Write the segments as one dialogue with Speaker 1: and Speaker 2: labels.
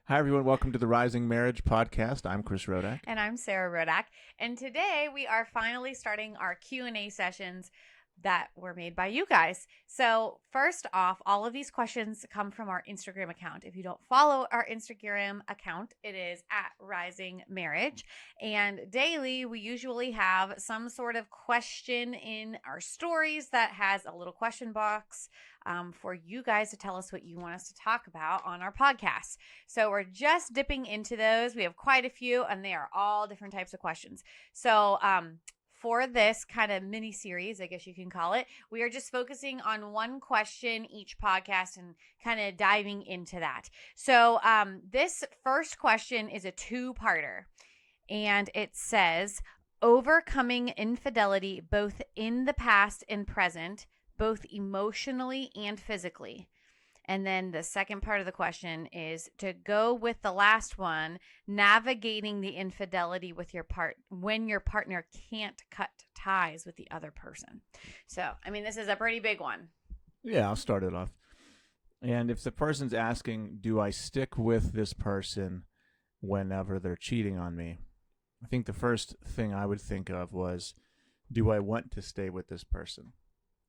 Speaker 1: Hi, everyone. Welcome to the Rising Marriage Podcast. I'm Chris Rodak.
Speaker 2: And I'm Sarah Rodak. And today we are finally starting our Q&A sessions that were made by you guys. So first off, all of these questions come from our Instagram account. If you don't follow our Instagram account, it is at Rising Marriage. And daily, we usually have some sort of question in our stories that has a little question box for you guys to tell us what you want us to talk about on our podcast. So we're just dipping into those. We have quite a few, and they are all different types of questions. So for this kind of mini series, I guess you can call it, we are just focusing on one question each podcast and kind of diving into that. So this first question is a two-parter, and it says, overcoming infidelity both in the past and present, both emotionally and physically. And then the second part of the question is to go with the last one, navigating the infidelity with your when your partner can't cut ties with the other person. So, I mean, this is a pretty big one.
Speaker 1: Yeah, I'll start it off. And if the person's asking, do I stick with this person whenever they're cheating on me? I think the first thing I would think of was, do I want to stay with this person?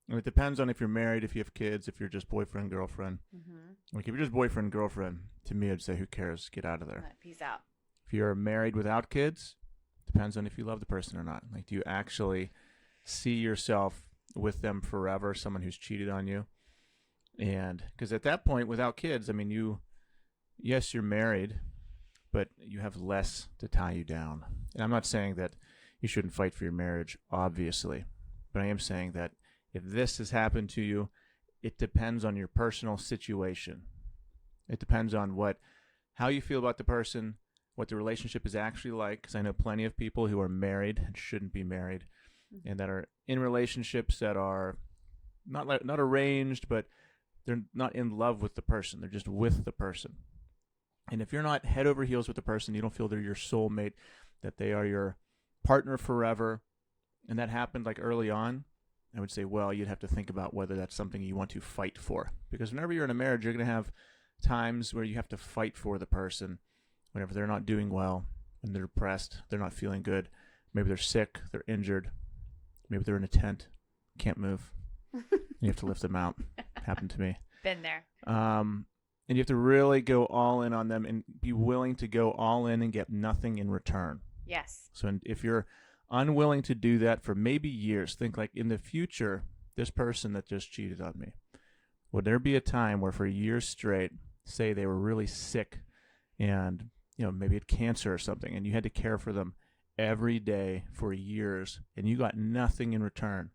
Speaker 1: And it depends on if you're married, if you have kids, if you're just boyfriend, girlfriend. Mm-hmm. Like if you're just boyfriend, girlfriend, to me, I'd say, who cares? Get out of there.
Speaker 2: Peace out.
Speaker 1: If you're married without kids, depends on if you love the person or not. Like, do you actually see yourself with them forever, someone who's cheated on you? And because at that point, without kids, I mean, yes, you're married, but you have less to tie you down. And I'm not saying that you shouldn't fight for your marriage, obviously, but I am saying that if this has happened to you, it depends on your personal situation. It depends on how you feel about the person, what the relationship is actually like, because I know plenty of people who are married and shouldn't be married, and that are in relationships that are not arranged, but they're not in love with the person. They're just with the person. And if you're not head over heels with the person, you don't feel they're your soulmate, that they are your partner forever, and that happened like early on, I would say, well, you'd have to think about whether that's something you want to fight for. Because whenever you're in a marriage, you're going to have times where you have to fight for the person, whenever they're not doing well, when they're depressed, they're not feeling good. Maybe they're sick, they're injured. Maybe they're in a tent, can't move. You have to lift them out. Happened to me.
Speaker 2: Been there.
Speaker 1: And you have to really go all in on them and be willing to go all in and get nothing in return.
Speaker 2: Yes.
Speaker 1: So if you're unwilling to do that for maybe years, think like in the future, this person that just cheated on me, would there be a time where for years straight, say they were really sick and maybe had cancer or something, and you had to care for them every day for years, and you got nothing in return,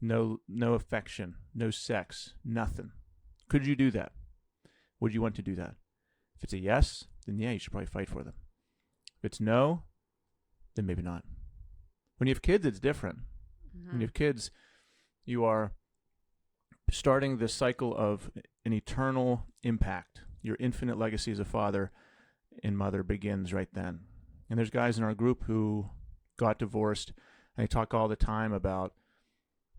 Speaker 1: no affection, no sex, nothing? Could you do that? Would you want to do that? If it's a yes, then yeah, you should probably fight for them. If it's no, then maybe not. When you have kids, it's different. Mm-hmm. When you have kids, you are starting the cycle of an eternal impact. Your infinite legacy as a father and mother begins right then. And there's guys in our group who got divorced, and they talk all the time about,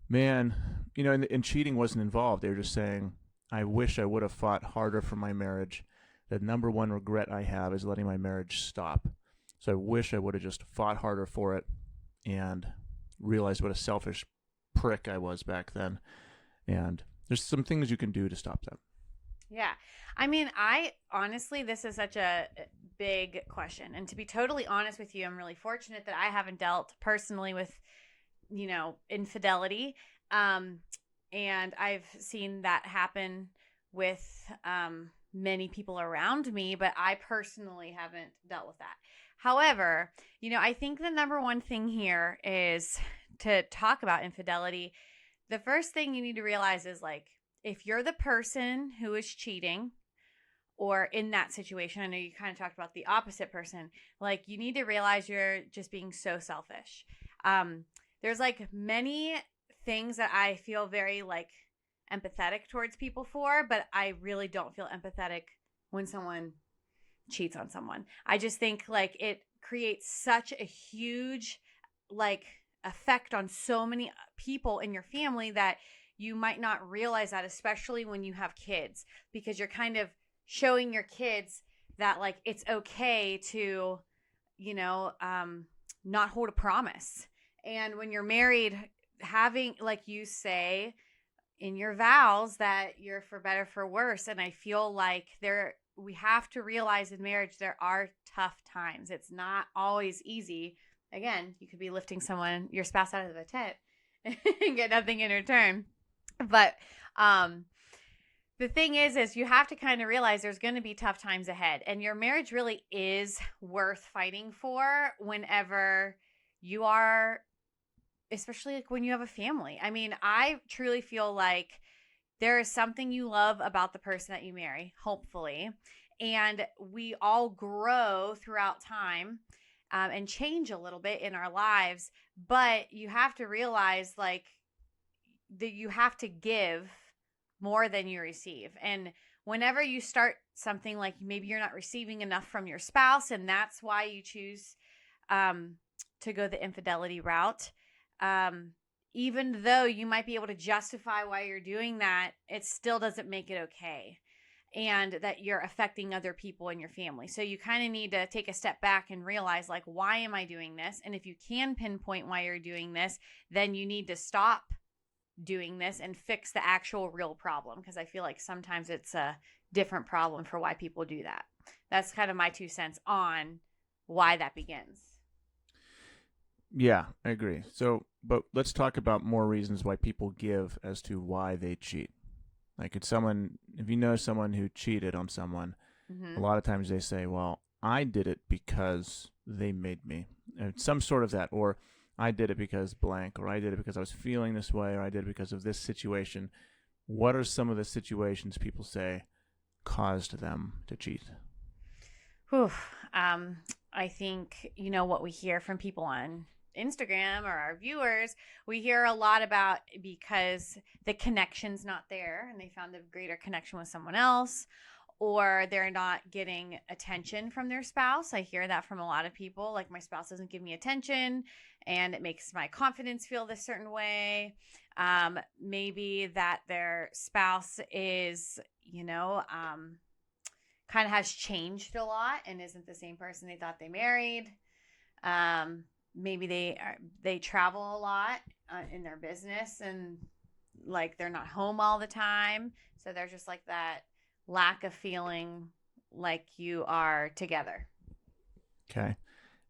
Speaker 1: man, and cheating wasn't involved. They were just saying, I wish I would have fought harder for my marriage. The number one regret I have is letting my marriage stop. So I wish I would have just fought harder for it and realized what a selfish prick I was back then. And there's some things you can do to stop that.
Speaker 2: Yeah. I mean, honestly, this is such a big question. And to be totally honest with you, I'm really fortunate that I haven't dealt personally with, infidelity. And I've seen that happen with many people around me, but I personally haven't dealt with that. However, I think the number one thing here is to talk about infidelity. The first thing you need to realize is, like, if you're the person who is cheating or in that situation, I know you kind of talked about the opposite person, like, you need to realize you're just being so selfish. There's like many things that I feel very like empathetic towards people for, but I really don't feel empathetic when someone cheats on someone. I just think like it creates such a huge like effect on so many people in your family that you might not realize that, especially when you have kids, because you're kind of showing your kids that like it's okay to, not hold a promise. And when you're married, having, like you say in your vows, that you're for better, for worse. And I feel like we have to realize in marriage, there are tough times. It's not always easy. Again, you could be lifting your spouse out of the tent and get nothing in return. But, the thing is you have to kind of realize there's going to be tough times ahead, and your marriage really is worth fighting for whenever you are, especially like when you have a family. I mean, I truly feel like there is something you love about the person that you marry, hopefully, and we all grow throughout time, and change a little bit in our lives, but you have to realize like that you have to give more than you receive. And whenever you start something like maybe you're not receiving enough from your spouse, and that's why you choose to go the infidelity route, even though you might be able to justify why you're doing that, it still doesn't make it okay, and that you're affecting other people in your family. So you kind of need to take a step back and realize, like, why am I doing this? And if you can pinpoint why you're doing this, then you need to stop doing this and fix the actual real problem, because I feel like sometimes it's a different problem for why people do that. That's kind of my 2 cents on why that begins.
Speaker 1: Yeah, I agree. So, but let's talk about more reasons why people give as to why they cheat. Like, if you know someone who cheated on someone, a lot of times they say, well, I did it because they made me. Some sort of that, or I did it because blank, or I did it because I was feeling this way, or I did it because of this situation. What are some of the situations people say caused them to cheat?
Speaker 2: Whew. I think, what we hear from people on Instagram or our viewers, we hear a lot about because the connection's not there and they found a greater connection with someone else, or they're not getting attention from their spouse. I hear that from a lot of people. Like, my spouse doesn't give me attention and it makes my confidence feel this certain way. Maybe that their spouse is, kind of has changed a lot and isn't the same person they thought they married. Maybe they travel a lot in their business, and like they're not home all the time. So there's just like that lack of feeling like you are together.
Speaker 1: Okay.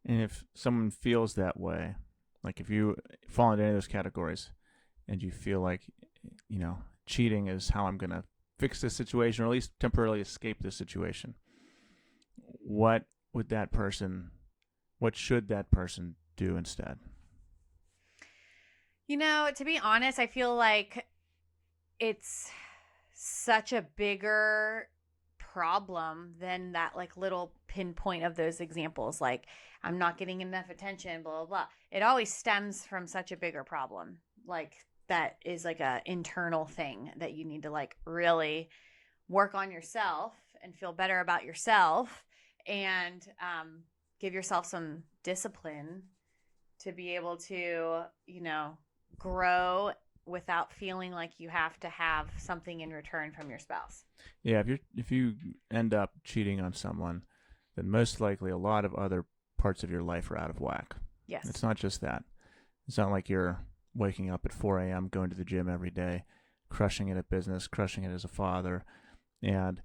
Speaker 1: And if someone feels that way, like if you fall into any of those categories and you feel like, cheating is how I'm going to fix this situation, or at least temporarily escape this situation, what should that person do instead?
Speaker 2: To be honest, I feel like it's such a bigger problem than that like little pinpoint of those examples. Like, I'm not getting enough attention, blah, blah, blah. It always stems from such a bigger problem. Like, that is like a internal thing that you need to like really work on yourself and feel better about yourself, and give yourself some discipline to be able to, grow without feeling like you have to have something in return from your spouse.
Speaker 1: Yeah, if you end up cheating on someone, then most likely a lot of other parts of your life are out of whack.
Speaker 2: Yes.
Speaker 1: It's not just that. It's not like you're waking up at 4 a.m., going to the gym every day, crushing it at business, crushing it as a father, and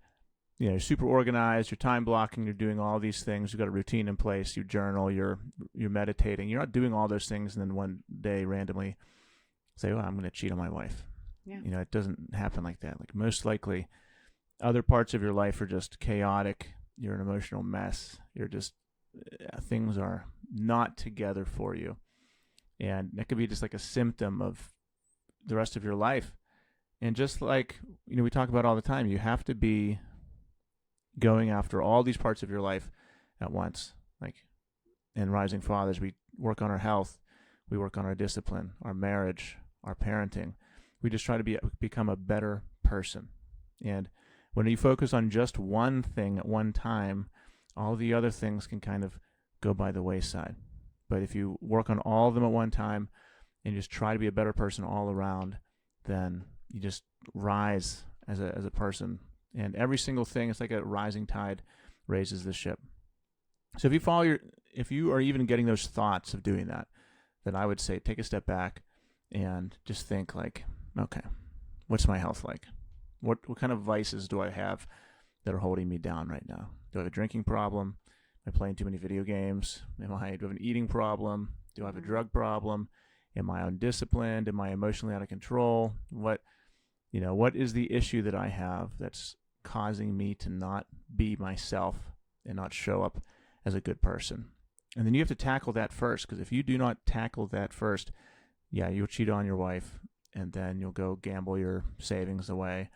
Speaker 1: you're super organized, you're time blocking, you're doing all these things, you've got a routine in place, you journal, you're meditating. You're not doing all those things and then one day randomly say, well, I'm going to cheat on my wife.
Speaker 2: Yeah.
Speaker 1: It doesn't happen like that. Like, most likely other parts of your life are just chaotic. You're an emotional mess. You're just, things are not together for you. And that could be just like a symptom of the rest of your life. And just like, we talk about all the time, you have to be going after all these parts of your life at once. Like, in Rising Fathers, we work on our health, we work on our discipline, our marriage, our parenting. We just try to become a better person. And when you focus on just one thing at one time, all the other things can kind of go by the wayside. But if you work on all of them at one time and just try to be a better person all around, then you just rise as a person. And every single thing is like a rising tide raises the ship. So if you are even getting those thoughts of doing that, then I would say take a step back and just think like, okay, what's my health like? What kind of vices do I have that are holding me down right now? Do I have a drinking problem? Am I playing too many do I have an eating problem? Do I have a drug problem? Am I undisciplined? Am I emotionally out of control? What is the issue that I have that's causing me to not be myself and not show up as a good person? And then you have to tackle that first, because if you do not tackle that first, you'll cheat on your wife, and then you'll go gamble your savings away,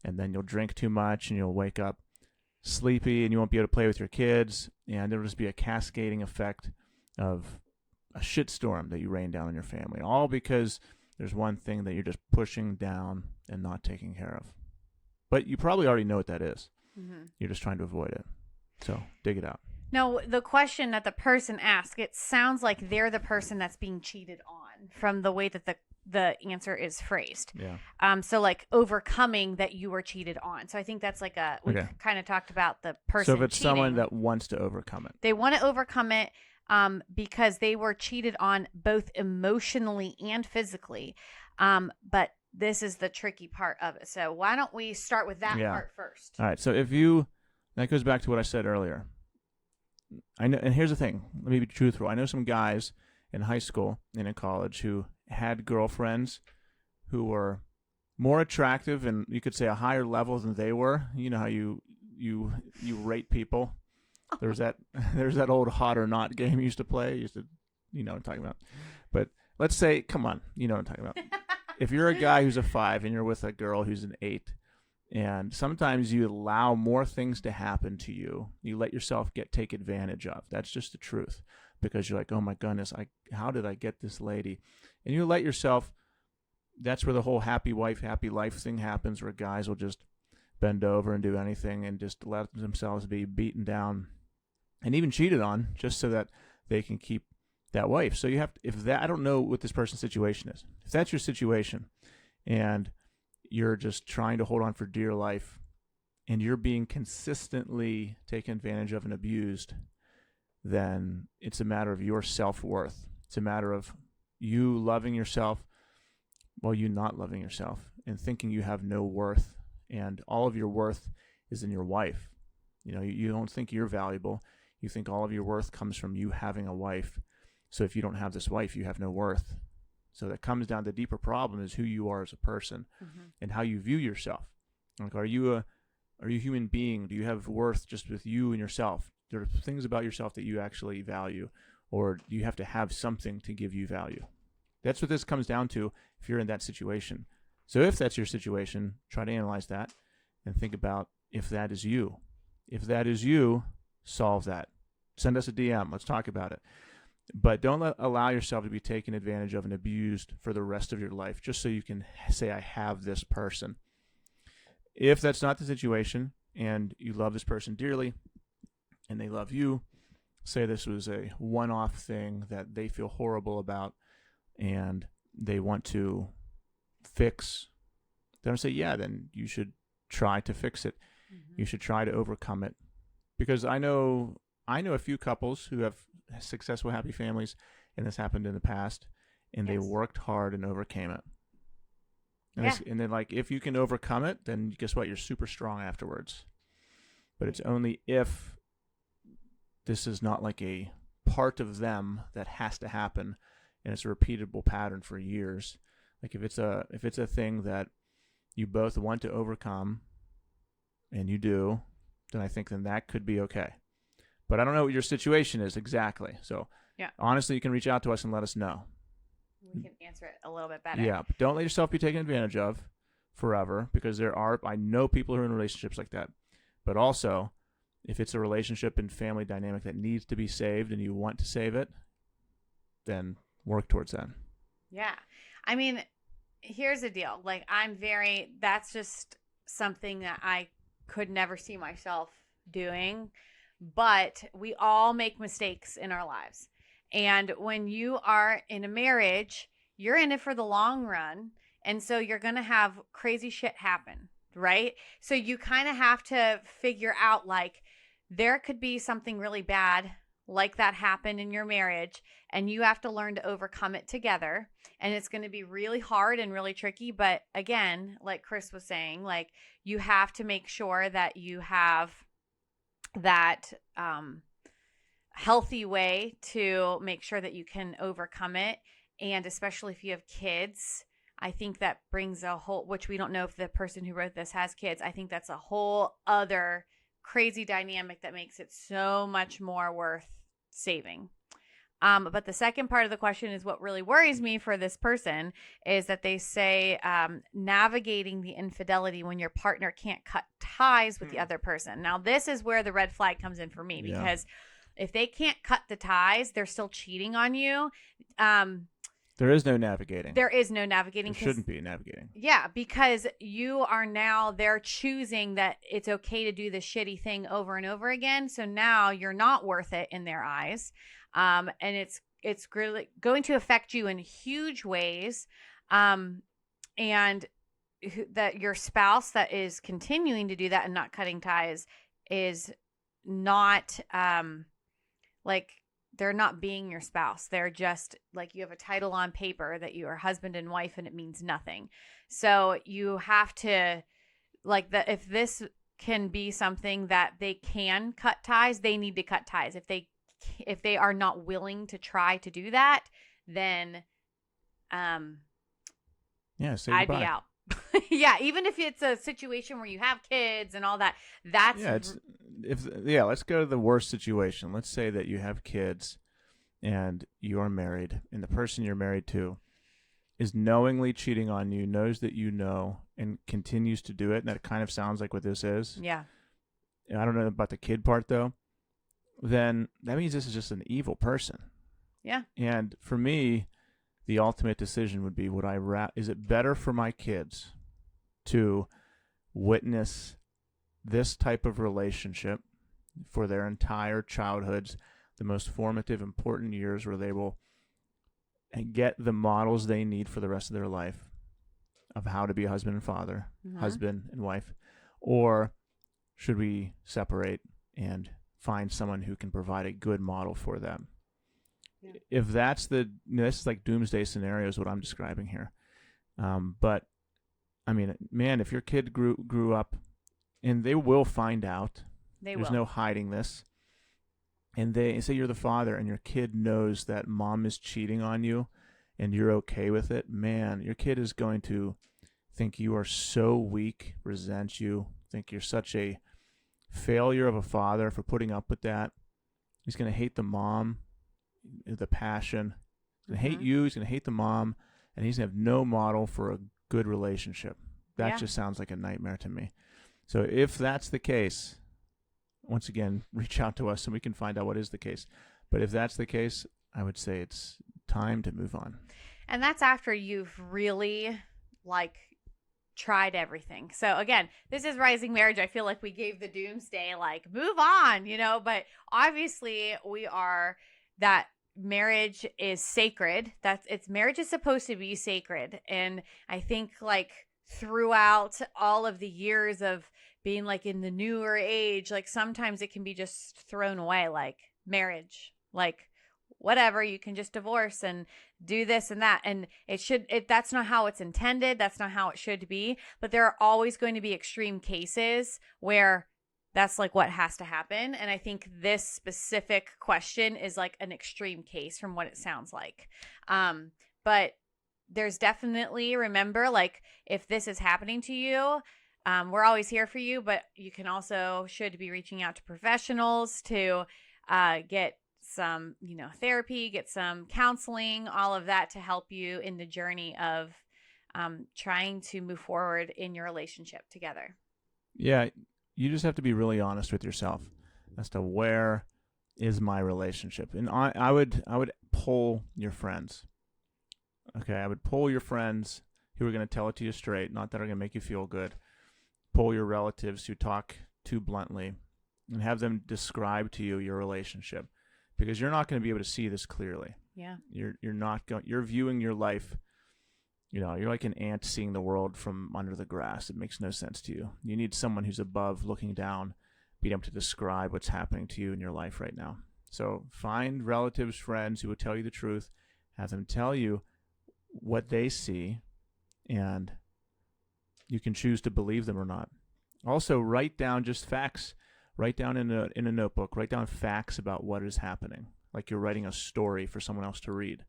Speaker 1: and then you'll drink too much, and you'll wake up sleepy, and you won't be able to play with your kids, and it'll just be a cascading effect of a shitstorm that you rain down on your family, all because there's one thing that you're just pushing down and not taking care of. But you probably already know what that is. Mm-hmm. You're just trying to avoid it. So dig it out.
Speaker 2: No, the question that the person asked, it sounds like they're the person that's being cheated on from the way that the answer is phrased.
Speaker 1: Yeah.
Speaker 2: So like overcoming that you were cheated on. So I think that's like we kind of talked about the person.
Speaker 1: So if it's
Speaker 2: cheating,
Speaker 1: someone that wants to overcome it,
Speaker 2: they want to overcome it because they were cheated on both emotionally and physically. But this is the tricky part of it. So why don't we start with that part first?
Speaker 1: All right. So that goes back to what I said earlier. I know, and here's the thing. Let me be truthful. I know some guys in high school and in college who had girlfriends who were more attractive and you could say a higher level than they were. You know how you rate people. There's that old hot or not game you used to play. You know what I'm talking about. But let's say, come on, you know what I'm talking about. If you're a guy who's a 5 and you're with a girl who's an 8, and sometimes you allow more things to happen to you, you let yourself take advantage of. That's just the truth, because you're like, oh my goodness, how did I get this lady? And you let yourself. That's where the whole happy wife, happy life thing happens, where guys will just bend over and do anything and just let themselves be beaten down and even cheated on just so that they can keep that wife. So you have to, I don't know what this person's situation is. If that's your situation and you're just trying to hold on for dear life and you're being consistently taken advantage of and abused, then it's a matter of your self-worth. It's a matter of you loving yourself while you not loving yourself and thinking you have no worth, and all of your worth is in your wife. You don't think you're valuable. You think all of your worth comes from you having a wife. So if you don't have this wife, you have no worth. So that comes down to the deeper problem is who you are as a person, and how you view yourself. Like, are you a human being? Do you have worth just with you and yourself? There are things about yourself that you actually value, or do you have to have something to give you value? That's what this comes down to if you're in that situation. So if that's your situation, try to analyze that and think about if that is you. If that is you, solve that. Send us a DM. Let's talk about it. But don't allow yourself to be taken advantage of and abused for the rest of your life just so you can say, I have this person. If that's not the situation and you love this person dearly and they love you, say this was a one-off thing that they feel horrible about and they want to fix, then I say, then you should try to fix it. You should try to overcome it. Because I know a few couples who have successful, happy families, and this happened in the past, and they worked hard and overcame it. And then, like, if you can overcome it, then guess what? You're super strong afterwards. But it's only if this is not like a part of them that has to happen, and it's a repeatable pattern for years. Like if it's a thing that you both want to overcome, and you do, then I think then that could be okay. But I don't know what your situation is exactly. So honestly, you can reach out to us and let us know.
Speaker 2: We can answer it a little bit better.
Speaker 1: Yeah, but don't let yourself be taken advantage of forever, because I know people who are in relationships like that. But also, if it's a relationship and family dynamic that needs to be saved and you want to save it, then work towards that.
Speaker 2: Yeah. I mean, here's the deal. Like, that's just something that I could never see myself doing. But we all make mistakes in our lives. And when you are in a marriage, you're in it for the long run. And so you're going to have crazy shit happen, right? So you kind of have to figure out, like, there could be something really bad like that happen in your marriage, and you have to learn to overcome it together. And it's going to be really hard and really tricky. But again, like Chris was saying, like, you have to make sure that you have that healthy way to make sure that you can overcome it. And especially if you have kids, I think that brings a whole, which we don't know if the person who wrote this has kids. I think that's a whole other crazy dynamic that makes it so much more worth saving. But the second part of the question is what really worries me for this person is that they say navigating the infidelity when your partner can't cut ties with the other person. Now, this is where the red flag comes in for me, because if they can't cut the ties, they're still cheating on you.
Speaker 1: There is no navigating.
Speaker 2: There is no navigating.
Speaker 1: There shouldn't be navigating.
Speaker 2: Yeah, because you are now, they're choosing that it's okay to do the shitty thing over and over again. So now you're not worth it in their eyes. And it's really going to affect you in huge ways. And that your spouse that is continuing to do that and not cutting ties is not like, they're not being your spouse. They're just like, you have a title on paper that you are husband and wife, and it means nothing. So you have to, like, if this can be something that they can cut ties, they need to cut ties. If they are not willing to try to do that, then
Speaker 1: say
Speaker 2: I'd
Speaker 1: goodbye.
Speaker 2: be out. Yeah, even if it's a situation where you have kids and all that, that's
Speaker 1: let's go to the worst situation. Let's say that you have kids and you are married, and the person you're married to is knowingly cheating on you, knows that you know, and continues to do it. And that kind of sounds like what this is.
Speaker 2: Yeah.
Speaker 1: I don't know about the kid part though. Then that means this is just an evil person.
Speaker 2: Yeah.
Speaker 1: And for me, the ultimate decision would be, is it better for my kids to witness this type of relationship for their entire childhoods, the most formative, important years where they will get the models they need for the rest of their life of how to be a husband and father, husband and wife, or should we separate and find someone who can provide a good model for them? Yeah. If that's this is like doomsday scenarios, what I'm describing here. But I mean, man, if your kid grew up, and they will find out, there's no hiding this. And they say you're the father, and your kid knows that mom is cheating on you, and you're okay with it. Man, your kid is going to think you are so weak, resent you, think you're such a failure of a father for putting up with that. He's going to hate the mom, the passion. He's going to hate you. He's going to hate the mom, and he's going to have no model for a good relationship. That just sounds like a nightmare to me. So if that's the case, once again, reach out to us so we can find out what is the case. But if that's the case, I would say it's time to move on.
Speaker 2: And that's after you've really tried everything. So again, this is Rising Marriage. I feel like we gave the doomsday, move on, but obviously that marriage is sacred. Marriage is supposed to be sacred. And I think throughout all of the years of being in the newer age, sometimes it can be just thrown away, marriage, whatever, you can just divorce and do this and that. And that's not how it's intended. That's not how it should be. But there are always going to be extreme cases where that's what has to happen. And I think this specific question is an extreme case from what it sounds like. But there's definitely, remember, if this is happening to you, we're always here for you, but you can also should be reaching out to professionals to get some, therapy, get some counseling, all of that to help you in the journey of trying to move forward in your relationship together.
Speaker 1: Yeah, you just have to be really honest with yourself as to where is my relationship. And I would poll your friends. Okay, I would poll your friends who are going to tell it to you straight, not that are going to make you feel good. Poll your relatives who talk too bluntly and have them describe to you your relationship, because you're not going to be able to see this clearly.
Speaker 2: Yeah.
Speaker 1: You're viewing your life, you're like an ant seeing the world from under the grass. It makes no sense to you. You need someone who's above looking down being able to describe what's happening to you in your life right now. So find relatives, friends who will tell you the truth, have them tell you what they see, and you can choose to believe them or not. Also, write down just facts. Write down in a notebook, write down facts about what is happening. Like you're writing a story for someone else to read.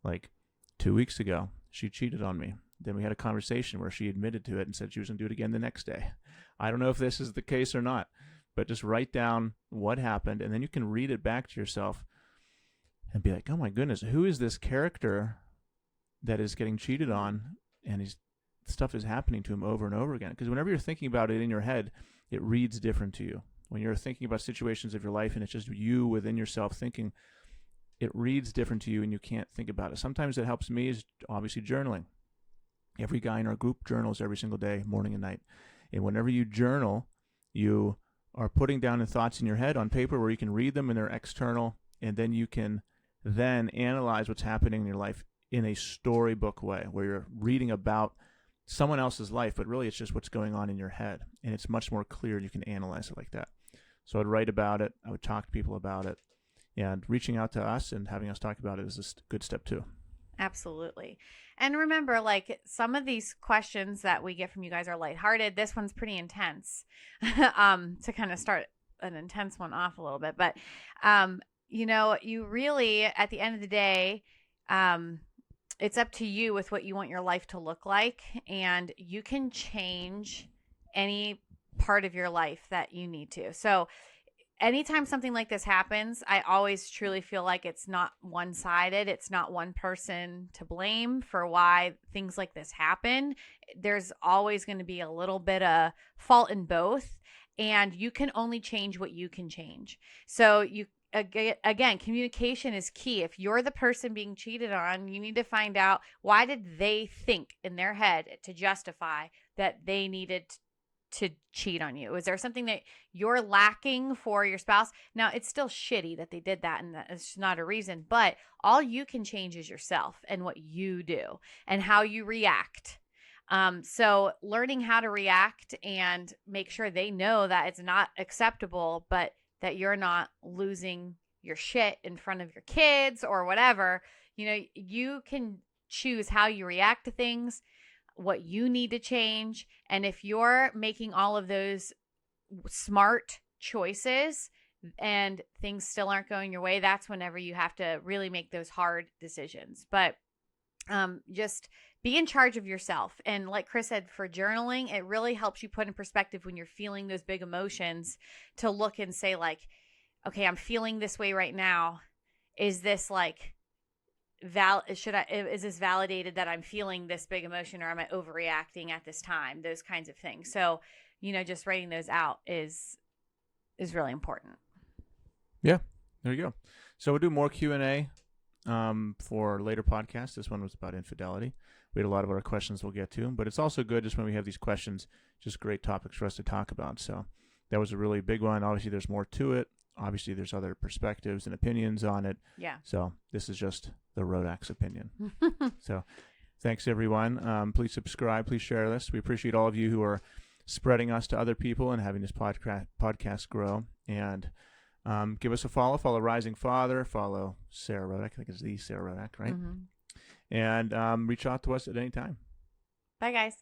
Speaker 1: Like 2 weeks ago, she cheated on me. Then we had a conversation where she admitted to it and said she was going to do it again the next day. I don't know if this is the case or not, but just write down what happened, and then you can read it back to yourself and be like, oh my goodness, who is this character that is getting cheated on, and stuff is happening to him over and over again? Because whenever you're thinking about it in your head, it reads different to you. When you're thinking about situations of your life and it's just you within yourself thinking, it reads different to you and you can't think about it. Sometimes it helps me is obviously journaling. Every guy in our group journals every single day, morning and night. And whenever you journal, you are putting down the thoughts in your head on paper where you can read them and they're external, and then you can then analyze what's happening in your life in a storybook way where you're reading about someone else's life, but really it's just what's going on in your head. And it's much more clear. You can analyze it like that. So I'd write about it. I would talk to people about it. And reaching out to us and having us talk about it is a good step too.
Speaker 2: Absolutely. And remember, like, some of these questions that we get from you guys are lighthearted. This one's pretty intense to kind of start an intense one off a little bit. But, you really, at the end of the day, it's up to you with what you want your life to look like. And you can change any part of your life that you need to. So anytime something like this happens, I always truly feel like it's not one-sided. It's not one person to blame for why things like this happen. There's always going to be a little bit of fault in both, and you can only change what you can change. So again, communication is key. If you're the person being cheated on, you need to find out, why did they think in their head to justify that they needed to cheat on you? Is there something that you're lacking for your spouse? Now, it's still shitty that they did that, and it's not a reason, but all you can change is yourself and what you do and how you react. So learning how to react and make sure they know that it's not acceptable, but that you're not losing your shit in front of your kids or whatever. You can choose how you react to things, what you need to change. And if you're making all of those smart choices and things still aren't going your way, that's whenever you have to really make those hard decisions. But just be in charge of yourself. And like Chris said, for journaling, it really helps you put in perspective when you're feeling those big emotions, to look and say, like, okay, I'm feeling this way right now. Is this like is this validated that I'm feeling this big emotion, or am I overreacting at this time? Those kinds of things. So, just writing those out is really important.
Speaker 1: Yeah, there you go. So we'll do more Q&A for later podcasts. This one was about infidelity. We had a lot of other questions we'll get to, but it's also good just when we have these questions, just great topics for us to talk about. So that was a really big one. Obviously, there's more to it. Obviously, there's other perspectives and opinions on it.
Speaker 2: Yeah.
Speaker 1: So this is just the Rodax opinion. So thanks, everyone. Please subscribe. Please share this. We appreciate all of you who are spreading us to other people and having this podcast grow. And give us a follow. Follow Rising Father. Follow Sarah Rodak. I think it's the Sarah Rodak, right? Mm-hmm. And reach out to us at any time.
Speaker 2: Bye, guys.